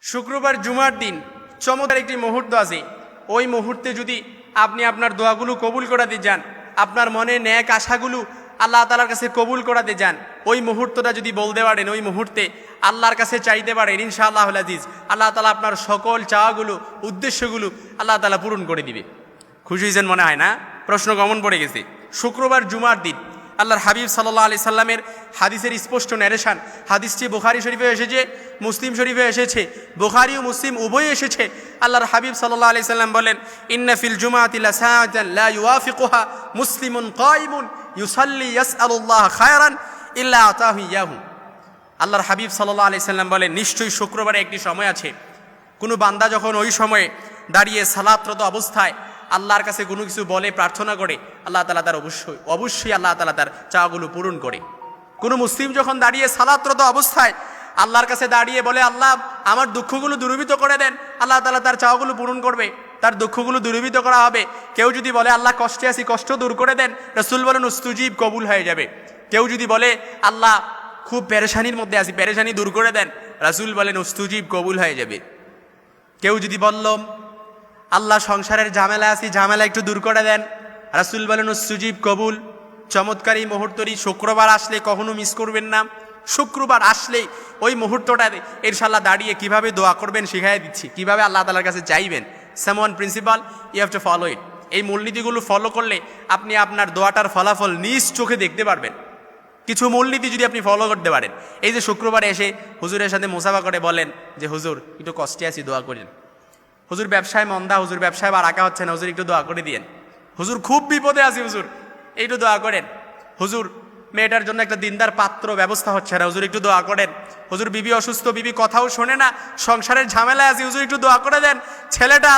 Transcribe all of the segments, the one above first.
শুক্রবার জুমার দিন চমৎকার একটি মুহূর্ত আছে। ওই মুহূর্তে যদি আপনি আপনার দোয়াগুলো কবুল করাতে যান, আপনার মনে ন্যাক আশাগুলো আল্লাহ তাআলার কাছে কবুল করাতে যান, ওই মুহূর্তটা যদি বলতে পারেন, ওই মুহূর্তে আল্লাহর কাছে চাইতে পারেন, ইনশাআল্লাহুল আজিজ আল্লাহ তাআলা আপনার সকল চাওয়াগুলো, উদ্দেশ্যগুলো আল্লাহ তাআলা পূরণ করে দিবে। খুশি হয়েছেন মনে হয় না? প্রশ্ন কমন পড়ে গেছে। শুক্রবার জুমার দিন আল্লাহর হাবিব সাল্লাল্লাহু আলাইহি সাল্লামের হাদিসের স্পষ্ট ন্যারেশন, হাদিসটি বুখারী শরীফে এসেছে, মুসলিম শরীফে এসেছে, বুখারী ও মুসলিম উভয়ে এসেছে। আল্লাহর হাবিব সাল্লাল্লাহু আলাইহি সাল্লাম বলেন, ইন্না ফিল জুমাতি লাসাআতান লা ইউওয়াফিকুহা মুসলিমুন কায়িমুন ইউসাল্লি ইয়াসআলুল্লাহ খায়রান ইল্লা আতাহু ইয়াহু। আল্লাহর হাবিব সাল্লাল্লাহু আলাইহি সাল্লাম বলেন, নিশ্চয়ই শুক্রবারে একটি সময় আছে, কোনো বান্দা যখন ওই সময়ে দাঁড়িয়ে সালাতরত অবস্থায় আল্লাহর কাছে কোনো কিছু বলে, প্রার্থনা করে, আল্লাহ তাআলা তার অবশ্যই আল্লাহ তাআলা তার চাওয়াগুলো পূরণ করে। কোনো মুসলিম যখন দাঁড়িয়ে সালাতরত অবস্থায় আল্লাহর কাছে দাঁড়িয়ে বলে, আল্লাহ আমার দুঃখগুলো দূরীভূত করে দেন, আল্লাহ তাআলা তার চাওয়াগুলো পূরণ করবে, তার দুঃখগুলো দূরীভূত করা হবে। কেউ যদি বলে, আল্লাহ কষ্টে আছি, কষ্ট দূর করে দেন, রাসূল বলেন উস্তুজিব, কবুল হয়ে যাবে। কেউ যদি বলে, আল্লাহ খুব পেরেশানির মধ্যে আছি, পেরেশানি দূর করে দেন, রাসূল বলেন উস্তুজিব, কবুল হয়ে যাবে। কেউ যদি বলল, আল্লাহ সংসারের ঝামেলা আছি, ঝামেলা একটু দূর করে দেন, রাসূল বলেন উস্তুজিব, কবুল। চমৎকার এই মুহূর্তটি শুক্রবার আসলে কখনো মিস করবেন না। শুক্রবার আসলেই ওই মুহূর্তটাতে ইনশাআল্লাহ দাঁড়িয়ে কিভাবে দোয়া করবেন শিখাই দিচ্ছি, কিভাবে আল্লাহ তাআলার কাছে চাইবেন। Someone principle, you have to follow it. এই মূলনীতিগুলো ফলো করলে আপনি আপনার দোয়াটার ফলাফল নিজ চোখে দেখতে পারবেন। কিছু মূলনীতি যদি আপনি ফলো করতে পারেন, এই যে শুক্রবারে এসে হুজুরের সাথে মুসাফা করে বলেন যে হুজুর একটু কষ্টে আছি, দোয়া করেন। হুজুর ব্যবসায় মন্দা, হুজুর ব্যবসায় বারাকা হচ্ছে না, হুজুর একটু দোয়া করে দিয়েন। হুজুর খুব বিপদে আছি, হুজুর একটু দোয়া করেন। হুজুর মেয়েটার জন্য একটা দিনদার পাত্র ব্যবস্থা হচ্ছে না, হুজুর একটু দোয়া করেন। হুজুর বিবি অসুস্থ, বিবি কথাও শোনে না, সংসারের ঝামেলায় আছি, হুজুর একটু দোয়া করে দেন। ছেলেটা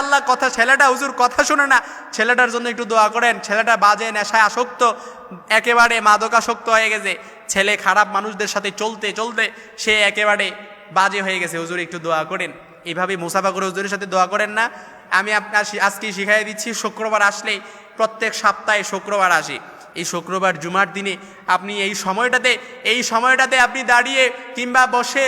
ছেলেটা হুজুর কথা শোনে না, ছেলেটার জন্য একটু দোয়া করেন। ছেলেটা বাজে নেশায় আসক্ত, একেবারে মাদকাসক্ত হয়ে গেছে। ছেলে খারাপ মানুষদের সাথে চলতে চলতে সে একেবারে বাজে হয়ে গেছে, হুজুর একটু দোয়া করেন। এইভাবে মুসাফা করে হুজুরের সাথে দোয়া করেন না। আমি আপনার আজকে শিখাই দিচ্ছি, শুক্রবার আসলেই, প্রত্যেক সপ্তাহে শুক্রবার আসে, এই শুক্রবার জুমার দিনে আপনি এই সময়টাতে আপনি দাঁড়িয়ে কিংবা বসে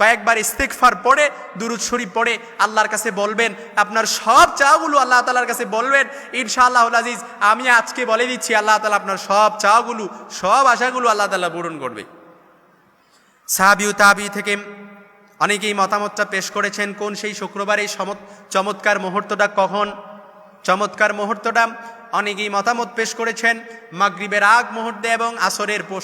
কয়েকবার ইস্তিগফার পড়ে, দুরূদ শরীফ পড়ে আল্লাহর কাছে বলবেন, আপনার সব চাওয়াগুলো আল্লাহ তাআলার কাছে বলবেন। ইনশাআল্লাহুল আজিজ আমি আজকে বলে দিচ্ছি, আল্লাহ তাআলা আপনার সব চাওয়াগুলো, সব আশাগুলো আল্লাহ তাআলা পূরণ করবে। সাহাবী ও তাবী থেকে অনেকেই মতামতটা পেশ করেছেন, কোন সেই শুক্রবার এই চমৎকার মুহূর্তটা কখন? চমৎকার মুহূর্তটা অনেকেই মতামত পেশ করেছেন মাগরিবের আগ মুহূর্তে এবং আসরের পর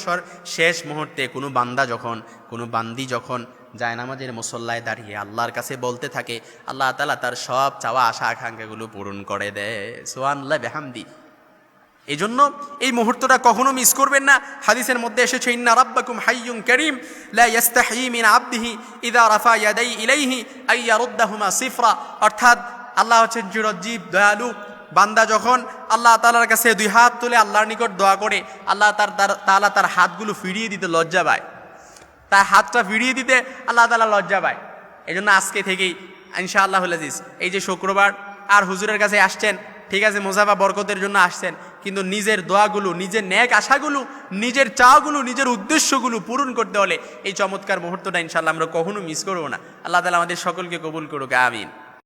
শেষ মুহূর্তে। কোনো বান্দি যখন জায়নামাজের মুসল্লায় দাঁড়িয়ে আল্লাহর কাছে বলতে থাকে, আল্লাহ তাআলা তার সব চাওয়া আশা আকাঙ্ক্ষাগুলো পূরণ করে দেয়। সুবহানাল্লাহ বিহামদি। এই জন্য এই মুহূর্তটা কখনো মিস করবেন না। হাদিসের মধ্যে এসেছে, ইন্না রাব্বাকুম হাইয়ুন কারীম লা ইস্তাহি মিন আবদিহি ইযা রাফা ইয়াদাই ইলাইহি আই ইয়ারুদ্দাহুমা সিফরা। অর্থাৎ আল্লাহ হচ্ছেন চিরঞ্জীব, দয়ালু। বান্দা যখন আল্লাহ তাআলার কাছে দুই হাত তুলে আল্লাহর নিকট দোয়া করে, আল্লাহ তাআলা তার হাতগুলো ফিরিয়ে দিতে লজ্জা পায়, তার হাতটা ফিরিয়ে দিতে আল্লাহ তাআলা লজ্জা পায়। এই জন্য আজকে থেকেই ইনশাআল্লাহুল আজিজ, এই যে শুক্রবার আর হুজুরের কাছে আসছেন, ঠিক আছে মুসাফা বরকতের জন্য আসছেন, কিন্তু নিজের দোয়াগুলো, নিজের ন্যাক আশাগুলো, নিজের চাওয়াগুলো, নিজের উদ্দেশ্যগুলো পূরণ করতে হলে এই চমৎকার মুহূর্তটা ইনশাআল্লাহ আমরা কখনো মিস করবো না। আল্লাহ তাআলা আমাদের সকলকে কবুল করুক, আমিন।